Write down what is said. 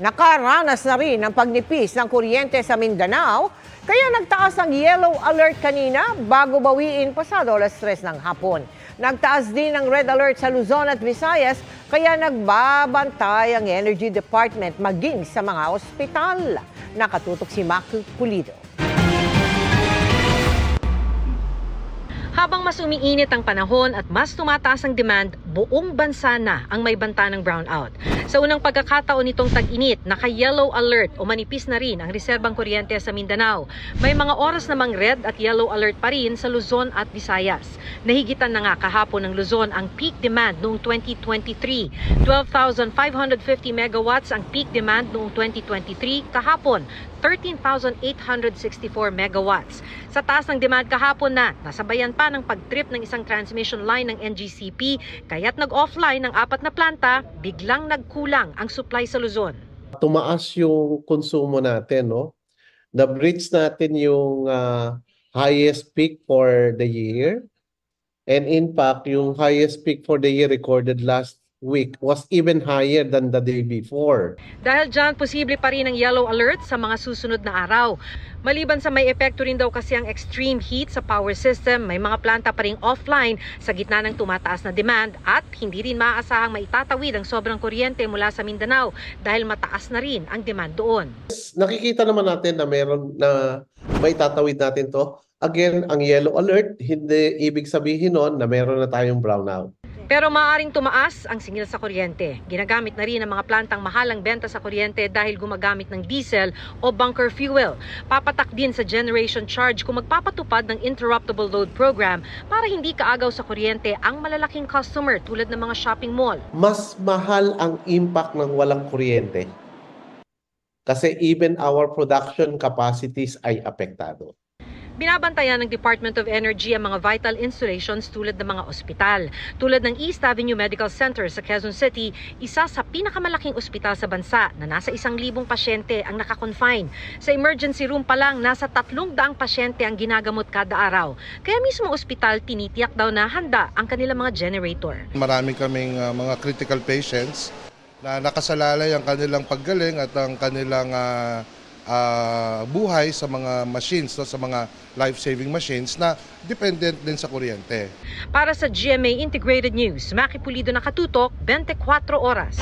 Nakaranas na rin ng pagnipis ng kuryente sa Mindanao, kaya nagtaas ang yellow alert kanina bago bawiin pasado alas 3 ng hapon. Nagtaas din ang red alert sa Luzon at Visayas, kaya nagbabantay ang Energy Department maging sa mga ospital. Nakatutok si Maki Pulido. Habang mas umiinit ang panahon at mas tumataas ang demand, buong bansa na ang may banta ng brownout. Sa unang pagkakataon nitong tag-init, naka-yellow alert o manipis na rin ang reserbang kuryente sa Mindanao. May mga oras namang red at yellow alert pa rin sa Luzon at Visayas. Nahigitan na nga kahapon ng Luzon ang peak demand noong 2023. 12,550 megawatts ang peak demand noong 2023, kahapon 13,864 megawatts. Sa taas ng demand kahapon na, nasabayan pa ng pag-trip ng isang transmission line ng NGCP, kaya't nag-offline ng 4 na planta, biglang nagkulang ang supply sa Luzon. Tumaas yung konsumo natin, no? Na-breach natin yung highest peak for the year. And in fact, yung highest peak for the year recorded last week was even higher than the day before. Dahil dyan, posible pa rin ang yellow alert sa mga susunod na araw. Maliban sa may epekto rin daw kasi ang extreme heat sa power system, may mga planta pa rin offline sa gitna ng tumataas na demand at hindi rin maaasahang maitatawid ang sobrang kuryente mula sa Mindanao dahil mataas na rin ang demand doon. Nakikita naman natin na meron na maitatawid natin to. Again, ang yellow alert, hindi ibig sabihin nun na meron na tayong brownout. Pero maaaring tumaas ang singil sa kuryente. Ginagamit na rin ang mga plantang mahalang benta sa kuryente dahil gumagamit ng diesel o bunker fuel. Papatak din sa generation charge kung magpapatupad ng interruptible load program para hindi kaagaw sa kuryente ang malalaking customer tulad ng mga shopping mall. Mas mahal ang impact ng walang kuryente. Kasi even our production capacities ay apektado. Binabantayan ng Department of Energy ang mga vital installations tulad ng mga ospital. Tulad ng East Avenue Medical Center sa Quezon City, isa sa pinakamalaking ospital sa bansa na nasa 1,000 pasyente ang nakakonfine. Sa emergency room pa lang, nasa 300 pasyente ang ginagamot kada araw. Kaya mismo ospital tinitiyak daw na handa ang kanilang mga generator. Marami kaming mga critical patients na nakasalalay ang kanilang paggaling at ang kanilang buhay sa mga machines, sa mga life-saving machines na dependent din sa kuryente. Para sa GMA Integrated News, Maki Pulido, nakatutok, 24 oras.